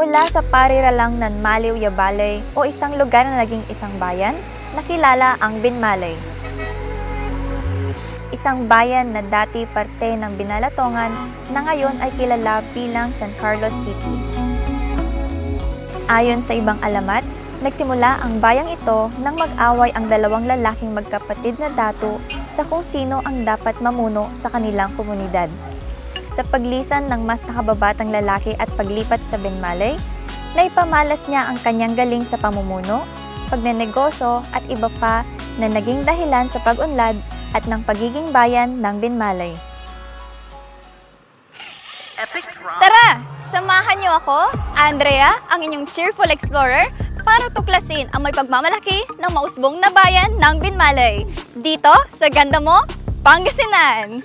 Mula sa pariralang Nanmaliw Yabalay o isang lugar na naging isang bayan, nakilala ang Binmalay. Isang bayan na dati parte ng Binalatongan na ngayon ay kilala bilang San Carlos City. Ayon sa ibang alamat, nagsimula ang bayang ito nang mag-away ang dalawang lalaking magkapatid na dato sa kung sino ang dapat mamuno sa kanilang komunidad. Sa paglisan ng mas nakababatang lalaki at paglipat sa Binmalay, naipamalas niya ang kanyang galing sa pamumuno, pagnenegosyo at iba pa na naging dahilan sa pag-unlad at ng pagiging bayan ng Binmalay. Tara! Samahan niyo ako, Andrea, ang inyong cheerful explorer, para tuklasin ang may pagmamalaki ng mausbong na bayan ng Binmalay. Dito sa ganda mo, Pangasinan!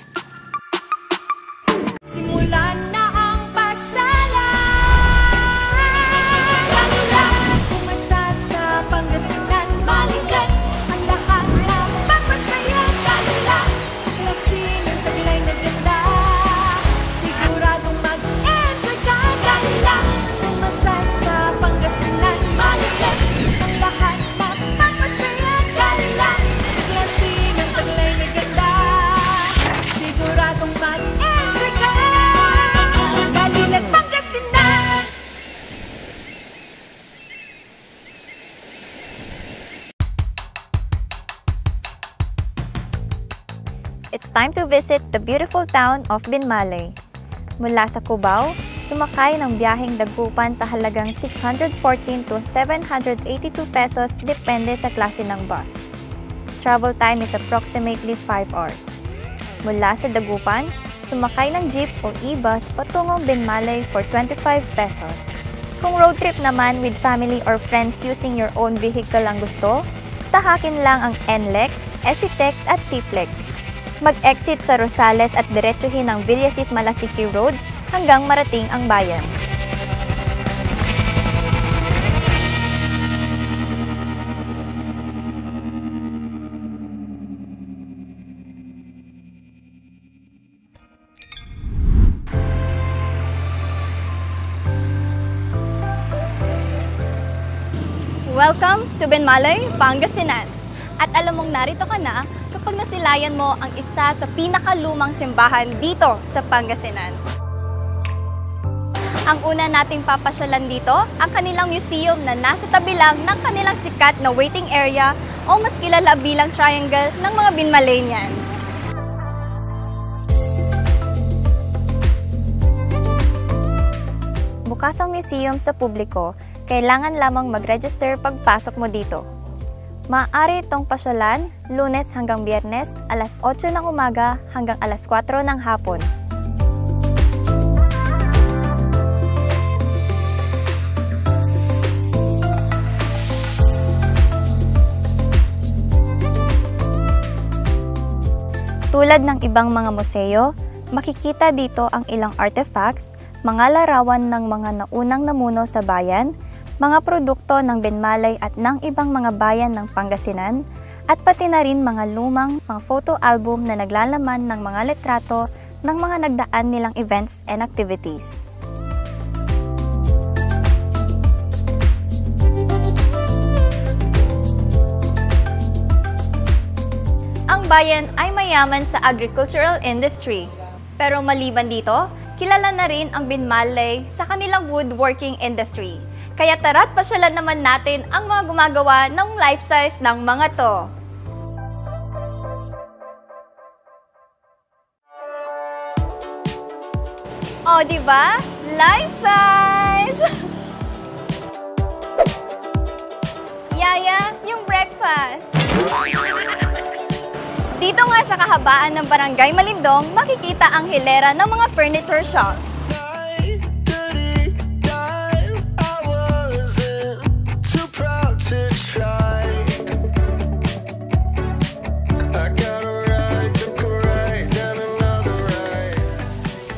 Simulan na ang pasyalan. Lang pumasyal sa Pangasinan, balikan ang lahat na magpasaya. Lang klasin ang taglay na ganda, siguradong mag-enjoy ka. Lang pumasyal sa Pangasinan, balikan ang lahat na magpasaya. Lang klasin ang taglay na ganda, siguradong mag-enjoy. It's time to visit the beautiful town of Binmalay. Mula sa Cubao, sumakay ng biyaheng dagupan sa halagang 614 to 782 pesos depende sa klase ng bus. Travel time is approximately 5 hours. Mula sa Dagupan, sumakay ng jeep o e-bus patungong Binmalay for 25 pesos. Kung road trip naman with family or friends using your own vehicle ang gusto, tahakin lang ang NLEX, SCTEX at TPLEX. Mag-exit sa Rosales at diretsuhin ang Villasis-Malasiki Road hanggang marating ang bayan. Welcome to Binmalay, Pangasinan! At alam mong narito ka na kapag nasilayan mo ang isa sa pinakalumang simbahan dito sa Pangasinan. Ang una nating papasyalan dito, ang kanilang museum na nasa tabi lang ng kanilang sikat na waiting area o mas kilala bilang triangle ng mga Binmalaynians. Bukas ang museum sa publiko, kailangan lamang mag-register pagpasok mo dito. Maaari itong pasyalan, Lunes hanggang Biyernes, alas 8 ng umaga hanggang alas 4 ng hapon. Tulad ng ibang mga museo, makikita dito ang ilang artifacts, mga larawan ng mga naunang namuno sa bayan, mga produkto ng Binmalay at ng ibang mga bayan ng Pangasinan, at pati na rin mga lumang mga photo album na naglalaman ng mga litrato ng mga nagdaan nilang events and activities. Ang bayan ay mayaman sa agricultural industry. Pero maliban dito, kilala na rin ang Binmalay sa kanilang woodworking industry. Kaya tara't pasyalan naman natin ang mga gumagawa ng life size ng mga to. O, diba? Life size! Yaya, yung breakfast. Dito nga sa kahabaan ng Barangay Malindong, makikita ang hilera ng mga furniture shops.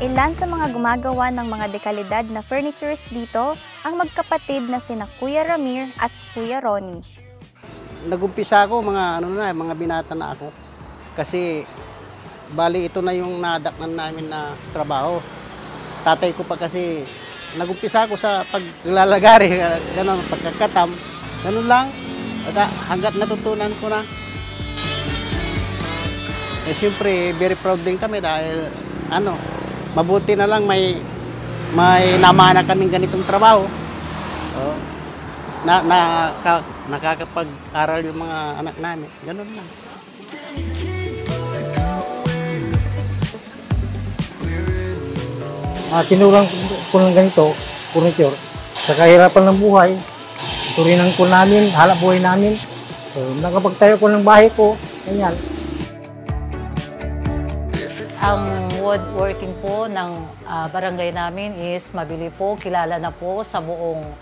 Ilan sa mga gumagawa ng mga dekalidad na furnitures dito ang magkapatid na sina Kuya Ramir at Kuya Ronnie. Nag-umpisa ako, mga binata na ako. Kasi bali ito na yung nadaknan namin na trabaho. Tatay ko pa kasi nagumpisa ako sa paglalagari, gano'n, pagkakatam, gano'n lang. At hanggat natutunan ko na. Eh, siyempre, very proud din kami dahil, mabuti na lang may namana kaming ganitong trabaho. Oh, nakakapag-aral yung mga anak namin. Ganun lang. Tinurang ko ng ganito, furniture, sa kahirapan ng buhay, turinan ko namin, halap buhay namin. So, nakapagtayo ko ng bahay ko, ganyan. Ang woodworking po ng barangay namin is mabili po, kilala na po sa buong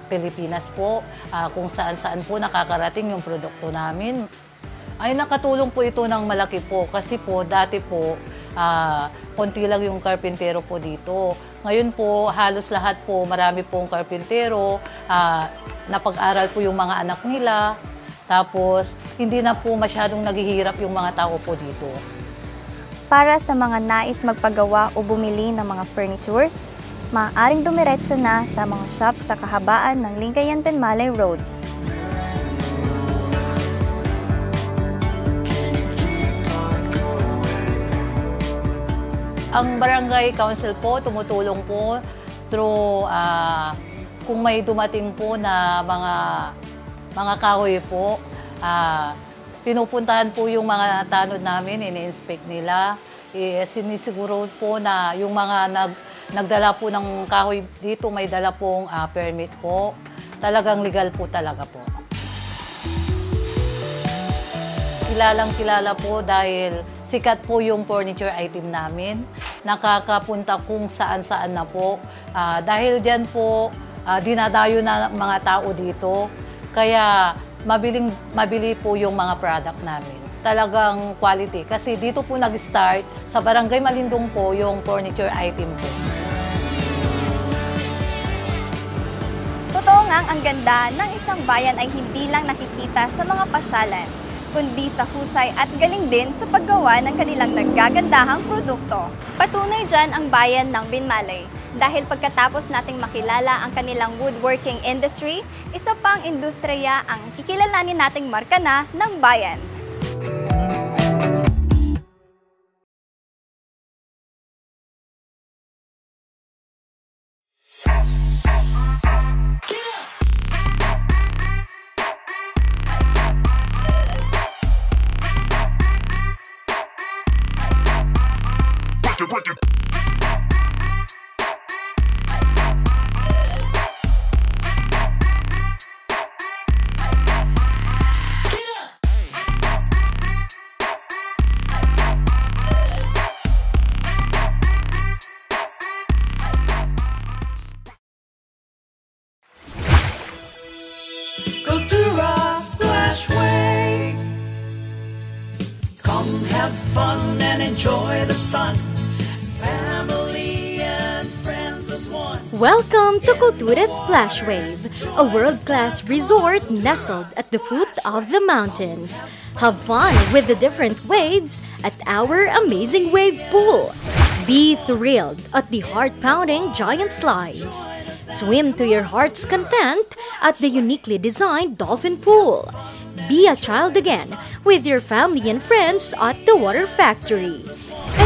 Pilipinas po, kung saan-saan po nakakarating yung produkto namin. Ay nakatulong po ito ng malaki po kasi po dati po konti lang yung karpintero po dito. Ngayon po halos lahat po, marami pong karpintero, napag-aral po yung mga anak nila, tapos hindi na po masyadong naghihirap yung mga tao po dito. Para sa mga nais magpagawa o bumili ng mga furnitures, maaaring dumiretso na sa mga shops sa kahabaan ng Lingayen-Binmalay Road. Ang barangay council po, tumutulong po through kung may dumating po na mga kahoy po, pinupuntahan po yung mga tanod namin, ini-inspect nila. Sinisiguro po na yung mga nagdala po ng kahoy dito, may dala pong permit po. Talagang legal po talaga po. Kilalang-kilala po dahil sikat po yung furniture item namin. Nakakapunta kung saan-saan na po. Dahil dyan po, dinadayo na mga tao dito. Kaya mabili po yung mga product namin. Talagang quality. Kasi dito po nag-start, sa Barangay Malindong po, yung furniture item po. Totoo ngang ang ganda ng isang bayan ay hindi lang nakikita sa mga pasyalan, kundi sa husay at galing din sa paggawa ng kanilang naggagandahang produkto. Patunay dyan ang bayan ng Binmalay. Dahil pagkatapos nating makilala ang kanilang woodworking industry, isa pang industriya ang kikilalanin nating marka na ng bayan. Have fun and enjoy the sun. Family and friends as one. Welcome to Cultura Splash Wave, a world-class resort nestled at the foot of the mountains. Have fun with the different waves at our amazing wave pool. Be thrilled at the heart-pounding giant slides. Swim to your heart's content at the uniquely designed dolphin pool. Be a child again with your family and friends at the Water Factory.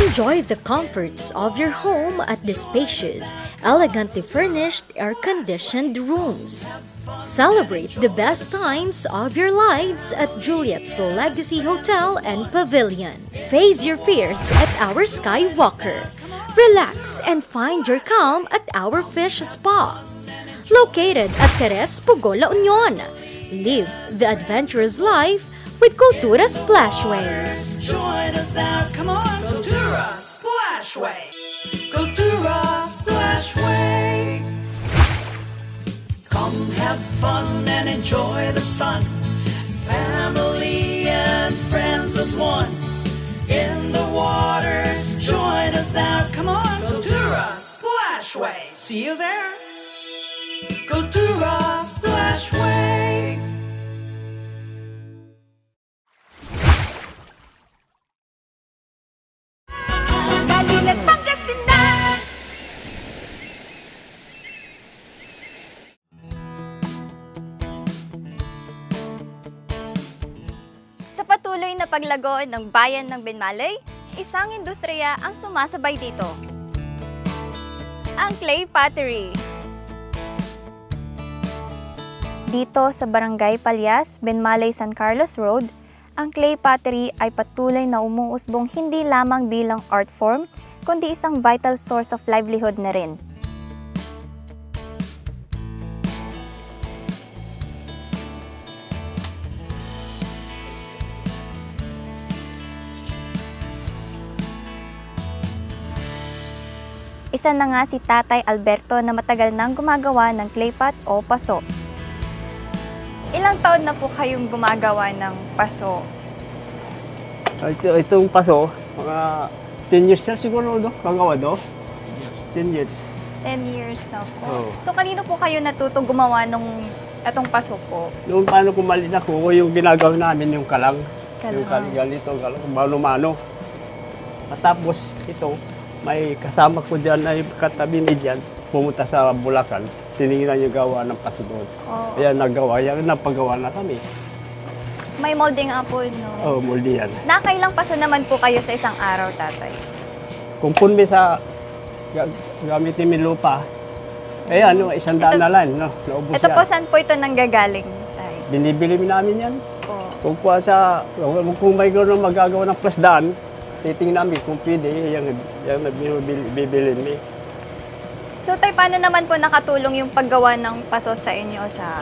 Enjoy the comforts of your home at the spacious, elegantly furnished, air-conditioned rooms. Celebrate the best times of your lives at Juliet's Legacy Hotel and Pavilion. Face your fears at our Skywalker. Relax and find your calm at our Fish Spa. Located at Cares, Pugo, La Union. Live the adventurous life with Cultura Splash Wave. Join us now, come on, Cultura Splash Wave. Cultura Splash Wave. Come have fun and enjoy the sun. Family and friends as one. In the waters, join us now, come on, Cultura Splash Wave. See you there. Cultura Splash Wave. Sa patuloy na paglago ng bayan ng Binmaley, isang industriya ang sumasabay dito. Ang clay pottery. Dito sa Barangay Palyas, Binmaley, San Carlos Road, ang clay pottery ay patuloy na umuusbong hindi lamang bilang art form, kundi isang vital source of livelihood na rin. Isa na nga si Tatay Alberto na matagal nang gumagawa ng clay pot o paso. Ilang taon na po kayong gumagawa ng paso? Itong paso, mga 10 years na siguro, no? Kagawa, no? 10 years. 10 years na po. Oo. So, kanino po kayo natuto gumawa nung itong paso po? Noon paano kumalit ako, yung ginagawa namin, yung kalang. Yung Kalang. ganito, mano-mano. At tapos, ito, may kasama ko dyan ay katabi ni dyan, pumunta sa Bulacan, tinignan yung gawa ng paso doon. Oh. Kaya nagawa, yan, napagawa na kami. May molding nga po, no? Oh, muldi yan. Nakailang paso naman po kayo sa isang araw, tatay? Kung punmi sa gamitin mi lupa, eh ano, 100 na lang, no? Naubos Ito yan. po, saan po ito nanggagaling, tay? Binibili namin yan. Po. Kung kuha sa, kung may gano'n magagawa ng plasdaan, titingnan namin kung pwede, yung bibilin mi. So, tay, paano naman po nakatulong yung paggawa ng paso sa inyo sa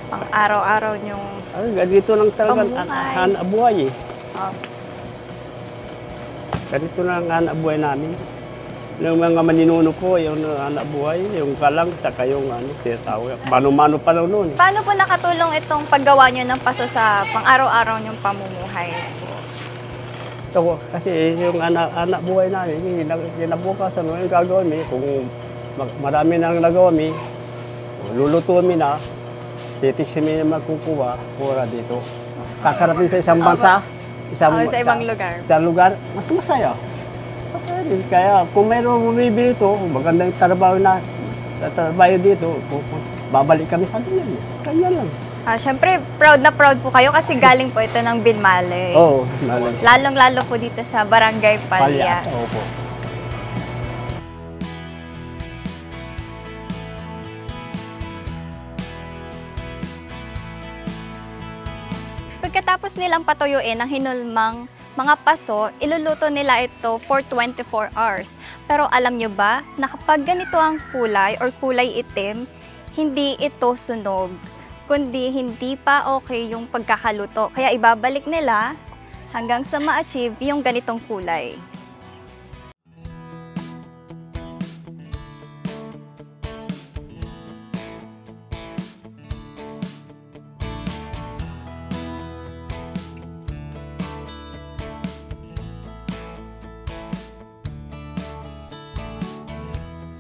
pang-araw-araw nyong Ganito lang talaga Pambuhay. hanap buhay eh. oh, Ganito lang hanap buhay namin. Yung mga maninuno ko, yung hanap buhay, yung kalang, saka yung tinatawag. Mano-mano pa lang noon. Paano po nakatulong itong paggawa nyo ng paso sa pang-araw-araw nyong pamumuhay? Ito, kasi yung anak buhay namin, kinabukasan yung gagawin mi, kung marami nang nagawa mi, lulutuin mi na, titiksin mi na magkukuha, pura dito. Kakarating sa isang bansa, Sa ibang lugar. Sa lugar, mas masaya. Masaya din. Kaya kung mayroong bumibili ito, magandang trabaho na, trabaho dito, babalik kami sa duyan. Kanya lang. Siyempre, proud na proud po kayo kasi galing po ito ng Binmaley. Oo, Lalong-lalo po dito sa Barangay Palyas. Opo. Pagkatapos nilang patuyuin ang hinulmang mga paso, iluluto nila ito for 24 hours. Pero alam nyo ba na kapag ganito ang kulay or kulay itim, hindi ito sunog, kundi hindi pa okay yung pagkakaluto. Kaya ibabalik nila hanggang sa ma-achieve yung ganitong kulay.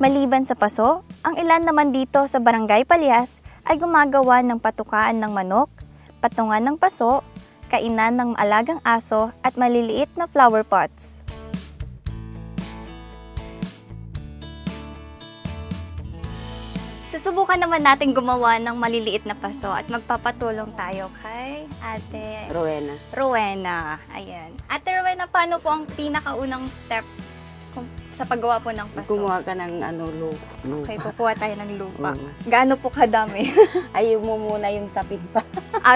Maliban sa paso, ang ilan naman dito sa Barangay Palyas ay gumagawa ng patukaan ng manok, patungan ng paso, kainan ng alagang aso at maliliit na flower pots. Susubukan naman natin gumawa ng maliliit na paso at magpapatulong tayo kay Ate Rowena. Ayan. Ate Rowena, paano po ang pinakaunang step sa paggawa po ng paso? Kumuha ka ng lupa. Okay, kukuha tayo ng lupa. Oo. Gaano po kadami? Ayaw mo muna yung sapin pa.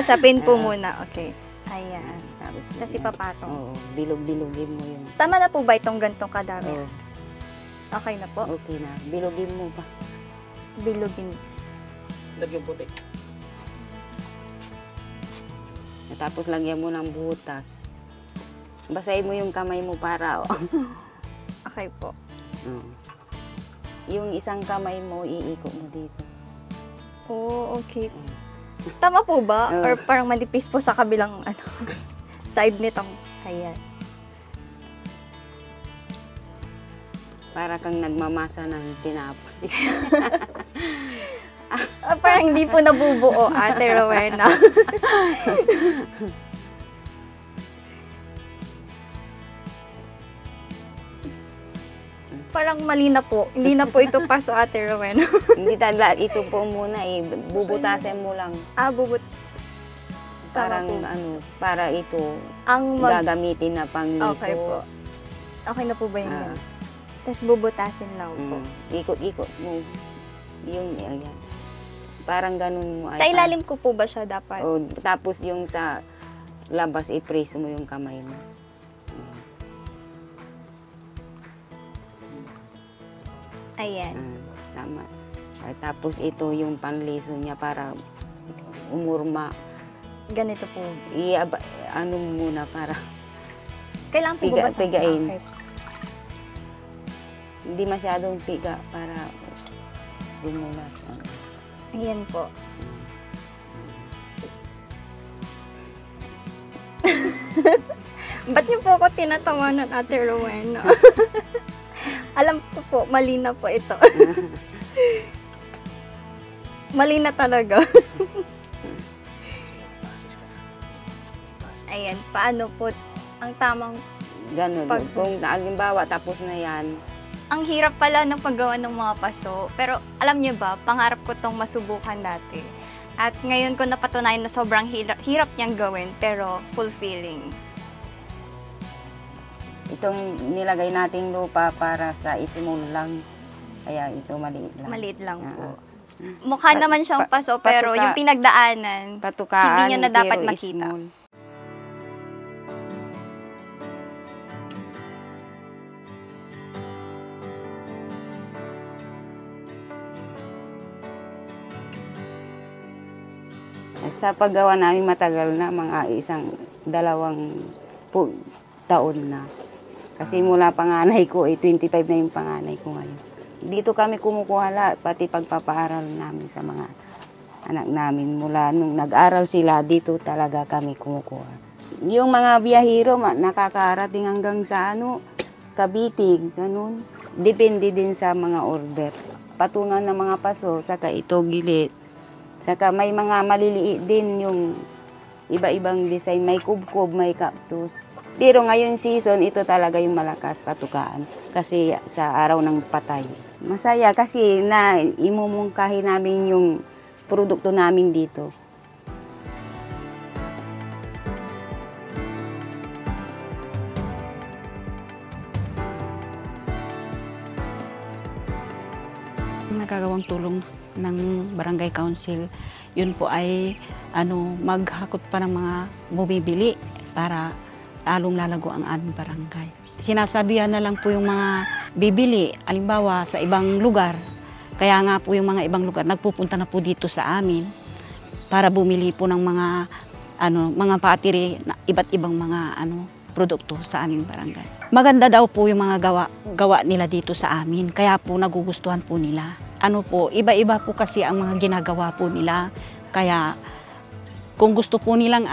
Sapin po muna. Okay. Ayan. Tapos lagyan. ipapatong. Oo, bilog-bilogin mo yun. Tama na po ba itong gantong kadami? Oo, Okay na po? okay na. Bilogin mo pa. Bilugin. Lagyan puti. Tapos lagyan mo ng butas. Basahin mo yung kamay mo para. Okay po. Yung isang kamay mo, iikot mo dito. Oh, okay. Tama po ba? Oo. Or parang manipis po sa kabilang side nitong ayan. Para kang nagmamasa ng tinapay. Parang hindi po nabubuo, Ate Rowena. Parang mali na po. Hindi na po ito paso, Ate Rowena. Hindi tala, ito po muna bubutasin mo lang. Bubut. Parang po. para ito Ang gagamitin na pangliso. Okay po. Okay na po ba yung Ah. Tapos bubutasin lang po. Ikot-ikot mo. Yung, ayan. Parang ganun mo. Sa ilalim ko po ba siya dapat? O, tapos yung sa labas, i-press mo yung kamay mo. Ayan. Tama. Ay, tapos ito yung panliso niya para umurma. Ganito po. Ano muna para Kailangan po ba pigain. Okay. Hindi masyadong piga para dumulas. Ayan po. Ba't niyo po ako tinatawanan, Ate Rowena? Alam ko po, mali na po ito. Mali na talaga. Ayan, paano po ang tamang... Ganun. Kung halimbawa, tapos na yan. Ang hirap pala ng paggawa ng mga paso. Pero alam niyo ba, pangarap ko tong masubukan dati. At ngayon ko napatunayan na sobrang hirap niyang gawin, pero fulfilling. Itong nilagay nating lupa para sa small lang. Kaya ito maliit lang. Maliit lang po. Mukha naman siyang paso, pero yung pinagdaanan, patukaan, hindi niyo na dapat pero makita. small. Sa paggawa namin matagal na, mga 1-2 taon na. Kasi mula panganay ko, 25 na yung panganay ko ngayon. Dito kami kumukuha lahat, pati pagpapaaral namin sa mga anak namin. Mula nung nag-aral sila, dito talaga kami kumukuha. Yung mga biyahero, nakakarating hanggang sa Cavite, ganun. Depende din sa mga order. Patungan ng mga paso, saka ito gilit. Saka may mga maliliit din yung iba-ibang design. May kubkob, may cactus. Pero ngayon season, ito talaga yung malakas patukaan. Kasi sa araw ng patay. Masaya kasi na imumungkahi namin yung produkto namin dito. Nagagawang tulong ng Barangay Council, yun po ay maghakot pa ng mga bumibili para lalong lalago ang aming barangay. Sinasabihan na lang po yung mga bibili, alimbawa sa ibang lugar, kaya nga po yung mga ibang lugar nagpupunta na po dito sa amin para bumili po ng mga patiri na iba't ibang mga produkto sa aming barangay. Maganda daw po yung mga gawa nila dito sa amin, kaya po nagugustuhan po nila. Iba-iba po kasi ang mga ginagawa po nila. Kaya kung gusto po nilang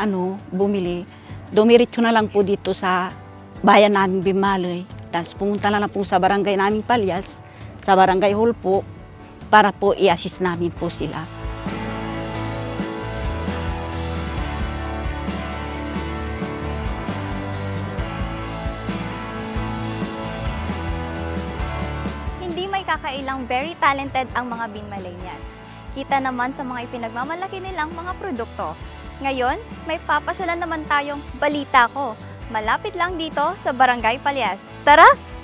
bumili, dumiretso na lang po dito sa bayan namin Binmaley. Tapos pumunta na lang po sa barangay namin Palyas, sa barangay hall po, para po i-assist namin po sila. Kakailang very talented ang mga Binmaleynians. Kita naman sa mga ipinagmamalaki nilang mga produkto. Ngayon, may papasyalan naman tayong Balita Ko. Malapit lang dito sa Barangay Palyas. Tara!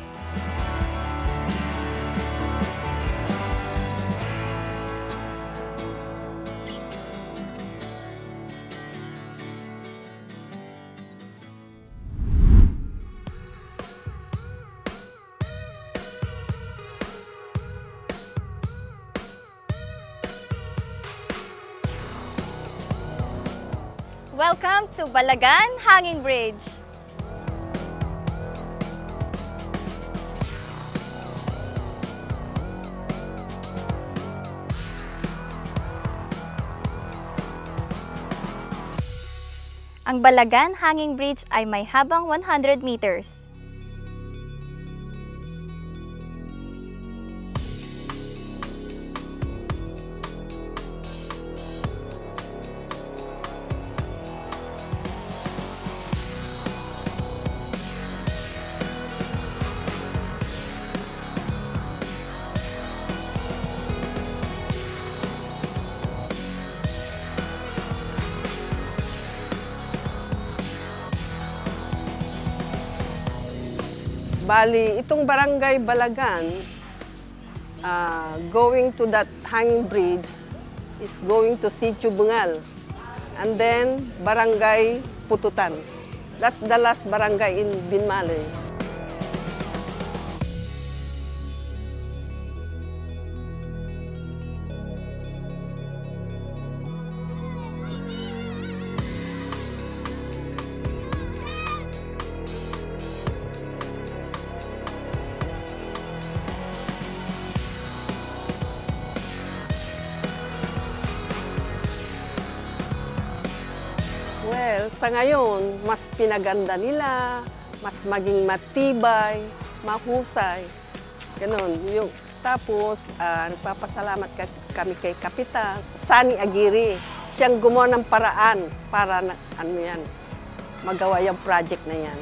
Welcome to Balagan Hanging Bridge. Ang Balagan Hanging Bridge ay may habang 100 meters. Bali, itong Barangay Balagan, going to that hanging bridge is going to Sitio Bungal. And then, Barangay Pututan. That's the last barangay in Binmaley. Well, sa ngayon, mas pinaganda nila, mas maging matibay, mahusay. Ganon. Tapos, nagpapasalamat kami kay Kapitan Sani Aguirre. Siyang gumawa ng paraan para magawa yung project na yan.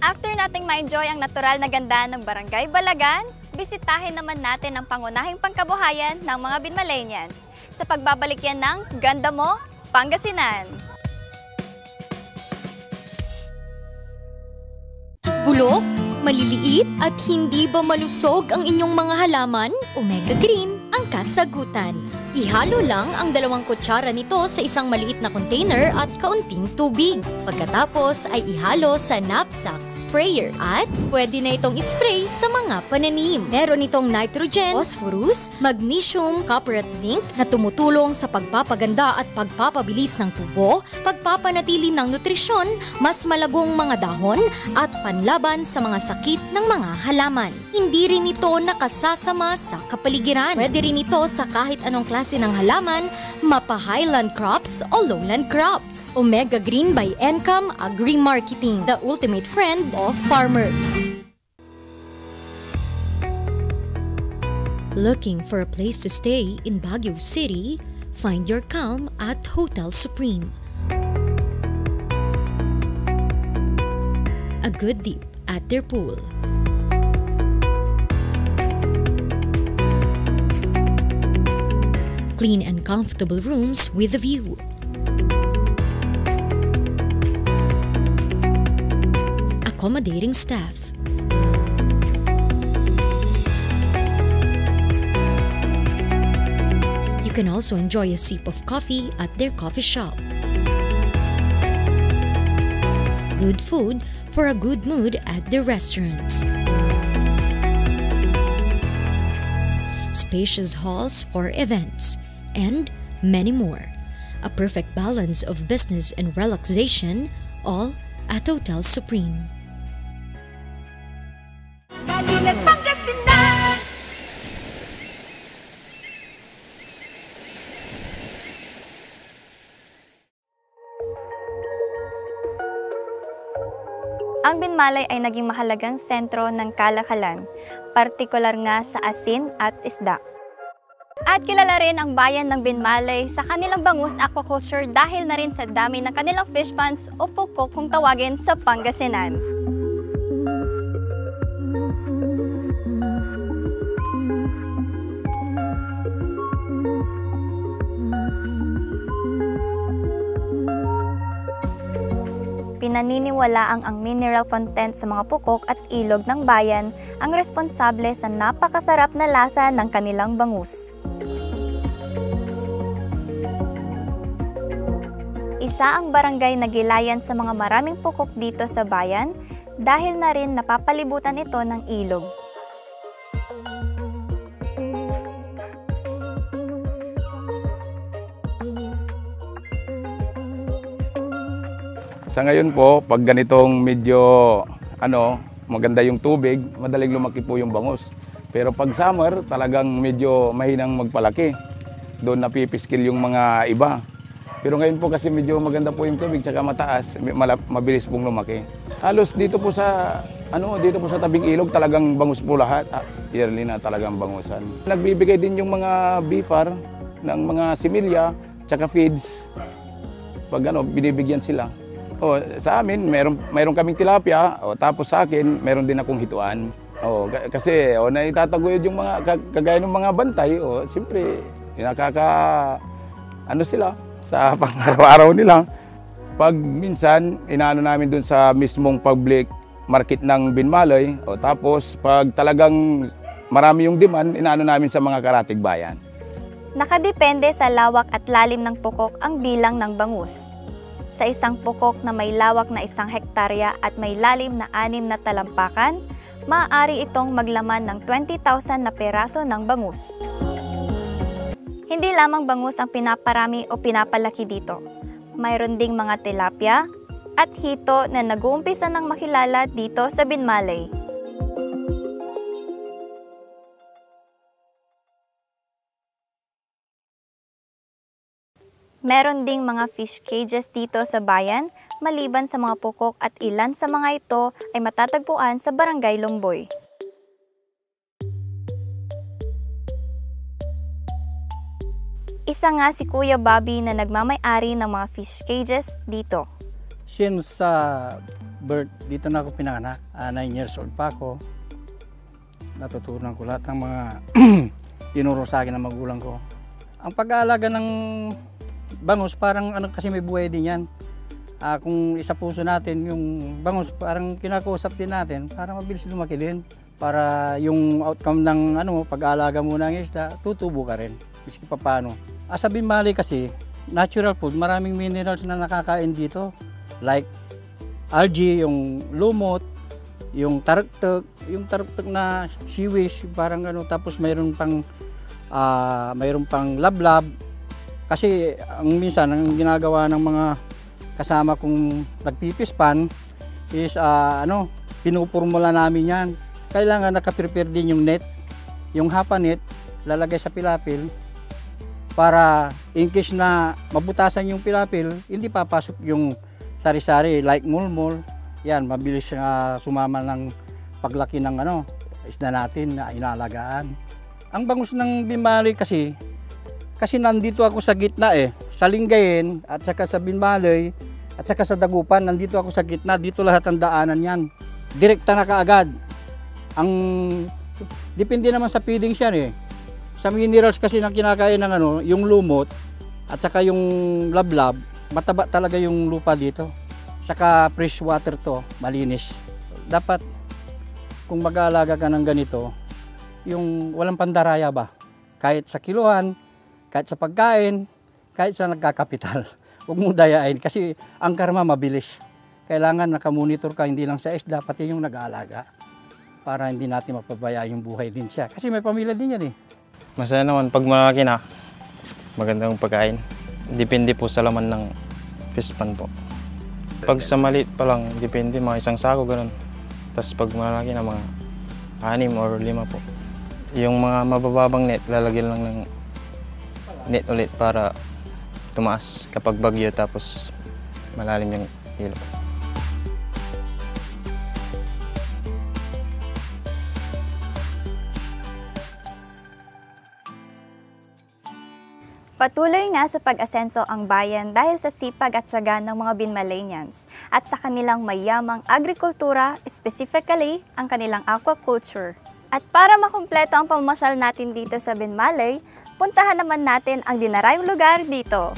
After nating ma-enjoy ang natural na ganda ng Barangay Balagan, bisitahin naman natin ang pangunahing pangkabuhayan ng mga Binmaleynians sa pagbabalik yan ng Ganda Mo, Pangasinan. Bulok, maliliit at hindi ba malusog ang inyong mga halaman? Omega Green ang kasagutan. Ihalo lang ang 2 kutsara nito sa isang maliit na container at kaunting tubig. Pagkatapos ay ihalo sa knapsack sprayer at pwede na itong ispray sa mga pananim. Meron itong nitrogen, phosphorus, magnesium, copper at zinc na tumutulong sa pagpapaganda at pagpapabilis ng tubo, pagpapanatili ng nutrisyon, mas malagong mga dahon at panlaban sa mga sakit ng mga halaman. Hindi rin ito nakasasama sa kapaligiran. Pwede rin ito sa kahit anong klase ng halaman, mapa highland crops o lowland crops. Omega Green by Encam Agri-Marketing, the ultimate friend of farmers. Looking for a place to stay in Baguio City? Find your calm at Hotel Supreme. A good dip at their pool. Clean and comfortable rooms with a view. Accommodating staff. You can also enjoy a sip of coffee at their coffee shop. Good food for a good mood at their restaurants. Spacious halls for events, and many more. A perfect balance of business and relaxation, all at Hotel Supreme. Ang Binmaley ay naging mahalagang sentro ng kalakalan, partikular nga sa asin at isda. At kilala rin ang bayan ng Binmaley sa kanilang bangus aquaculture dahil na rin sa dami ng kanilang fish ponds o pukok kung tawagin sa Pangasinan. Pinaniniwalaang ang mineral content sa mga pukok at ilog ng bayan ang responsable sa napakasarap na lasa ng kanilang bangus. Isa ang barangay na gilayan sa mga maraming pukok dito sa bayan dahil na rin napapalibutan ito ng ilog. Sa ngayon po, pag ganitong medyo maganda yung tubig, madaling lumaki po yung bangus. Pero pag summer, talagang medyo mahinang magpalaki. Doon napipiskil yung mga iba. Pero ngayon po kasi medyo maganda po yung tubig, tsaka mataas, mabilis pong lumaki. Halos dito po sa tabing ilog, talagang bangus po lahat. Yearly na talagang bangusan. Nagbibigay din yung mga bipar ng mga similya, tsaka feeds. Pag binibigyan sila. O, sa amin, mayroon kaming tilapia, o, tapos sa akin, meron din akong hituan. O, kasi naitataguyod yung mga, kagaya ng mga bantay, o, siyempre, ano sila, sa pang-araw-araw nila. Pag minsan, inaano namin dun sa mismong public market ng Binmalay, o, tapos pag talagang marami yung demand, inaano namin sa mga karatig bayan. Nakadepende sa lawak at lalim ng pukok ang bilang ng bangus. Sa isang pukok na may lawak na 1 hektarya at may lalim na 6 na talampakan, maaari itong maglaman ng 20,000 na peraso ng bangus. Hindi lamang bangus ang pinaparami o pinapalaki dito. Mayroon ding mga tilapia at hito na nag-uumpisa ng makilala dito sa Binmalay. Meron ding mga fish cages dito sa bayan, maliban sa mga pukok at ilan sa mga ito ay matatagpuan sa Barangay Lomboy. Isa nga si Kuya Bobby na nagmamay-ari ng mga fish cages dito. Since sa birth, dito na ako pinanganak. 9 years old pa ako. Natutunan ko lahat ng mga tinuro sa akin ng magulang ko. Ang pag-aalaga ng bangus, parang ano kasi may buhay din yan. Kung isa puso natin, yung bangus parang kinakausap din natin para mabilis lumaki din. Para yung outcome ng pag-aalaga mo ng isda, tutubo ka rin. Miski pa paano. Sa Binmalay kasi, natural food, maraming minerals na nakakain dito. Like algae, yung lumot, yung taruktok na seaweed, parang tapos mayroon pang lablab. Kasi minsan ang ginagawa ng mga kasama kong nagpipispan is pinupurmula namin yan. Kailangan nakaprepare din yung net, yung hapa net, lalagay sa pilapil para in case na mabutasan yung pilapil, hindi papasok yung sari-sari like mulmol. Yan, mabilis sumama ng paglaki ng isda natin na inalagaan. Ang bangus ng Binmalay kasi nandito ako sa gitna sa Lingayen at saka sa Binmalay at saka sa Dagupan, nandito ako sa gitna, dito lahat ang daanan yan. Direkta na kaagad. Depende naman sa feedings yan Sa minerals kasi na kinakain ng yung lumot at saka yung lablab, mataba talaga yung lupa dito. Saka fresh water to, malinis. Dapat kung mag-aalaga ka ng ganito, yung walang pandaraya ba? Kahit sa kiluhan, kahit sa pagkain, kahit sa nagkakapital. Huwag mo dayain kasi ang karma mabilis. Kailangan nakamonitor ka hindi lang sa isda, pati yung nag-aalaga. Para hindi natin mapabaya yung buhay din siya. Kasi may pamilya din yan Masaya naman pag malaki na, magandang pagkain. Depende po sa laman ng fish pan po. Pag sa maliit pa lang, depende mga 1 sako ganun. Tapos pag malaki na mga 6 or 5 po. Yung mga mabababang net, lalagyan lang ng net ulit para tumaas kapag bagyo tapos malalim yung hilo. Patuloy nga sa pag-asenso ang bayan dahil sa sipag at tiyaga ng mga Binmalaynians at sa kanilang mayamang agrikultura, specifically ang kanilang aquaculture. At para makumpleto ang pamamasyal natin dito sa Binmalay, puntahan naman natin ang dinarayong lugar dito.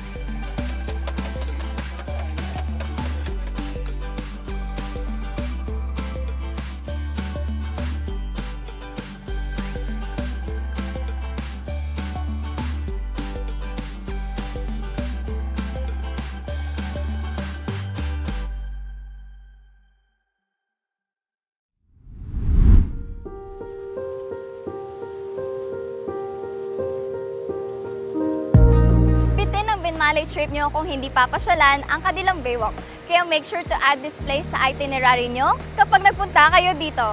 Binmalay trip nyo kung hindi papasyalan ang Kadilang Baywalk. Kaya make sure to add this place sa itinerary nyo kapag nagpunta kayo dito.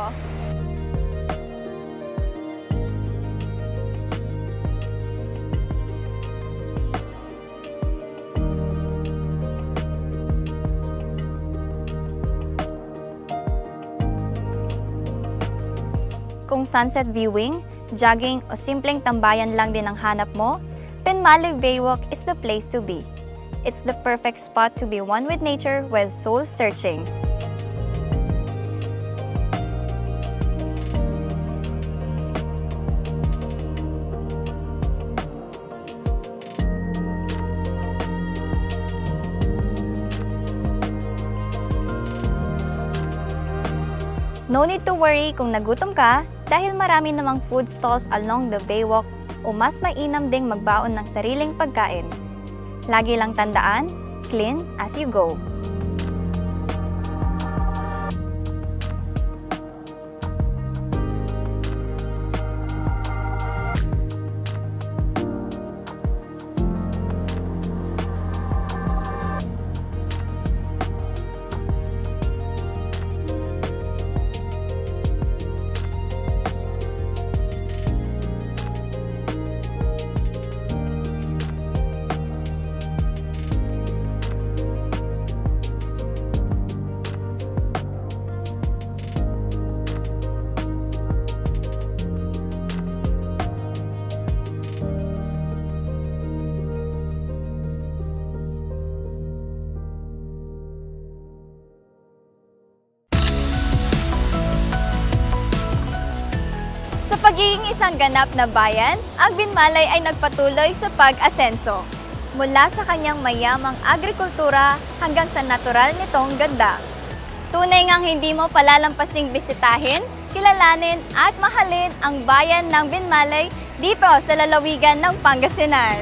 Kung sunset viewing, jogging o simpleng tambayan lang din ang hanap mo, Binmalay Baywalk is the place to be. it's the perfect spot to be one with nature while soul searching. No need to worry kung nagutom ka dahil marami namang food stalls along the Baywalk o mas mainam ding magbaon ng sariling pagkain. Lagi lang tandaan, clean as you go. Sa pagiging isang ganap na bayan, ang Binmalay ay nagpatuloy sa pag-asenso. Mula sa kanyang mayamang agrikultura hanggang sa natural nitong ganda. Tunay ngang hindi mo palalampasing bisitahin, kilalanin at mahalin ang bayan ng Binmalay dito sa lalawigan ng Pangasinan.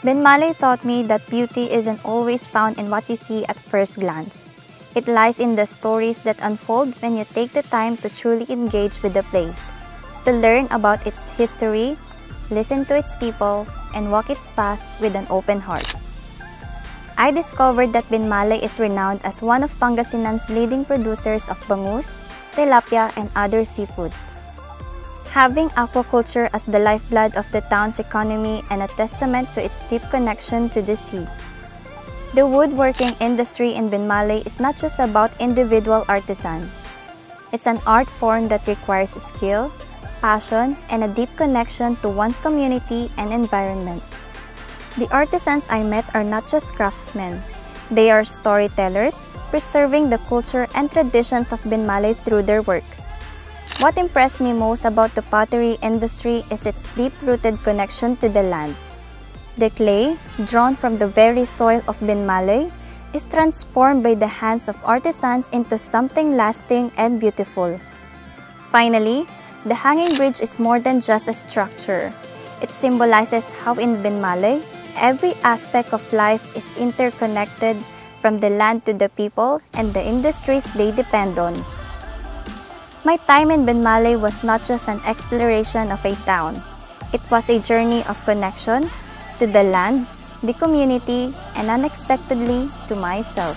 Binmalay taught me that beauty isn't always found in what you see at first glance. It lies in the stories that unfold when you take the time to truly engage with the place, to learn about its history, listen to its people, and walk its path with an open heart. I discovered that Binmalay is renowned as one of Pangasinan's leading producers of bangus, tilapia, and other seafoods. Having aquaculture as the lifeblood of the town's economy and a testament to its deep connection to the sea. The woodworking industry in Binmalay is not just about individual artisans. It's an art form that requires skill, passion, and a deep connection to one's community and environment. The artisans I met are not just craftsmen. They are storytellers, preserving the culture and traditions of Binmalay through their work. What impressed me most about the pottery industry is its deep-rooted connection to the land. The clay, drawn from the very soil of Binmalay, is transformed by the hands of artisans into something lasting and beautiful. Finally, the hanging bridge is more than just a structure. It symbolizes how in Binmalay, every aspect of life is interconnected from the land to the people and the industries they depend on. My time in Binmalay was not just an exploration of a town. It was a journey of connection to the land, the community, and unexpectedly to myself.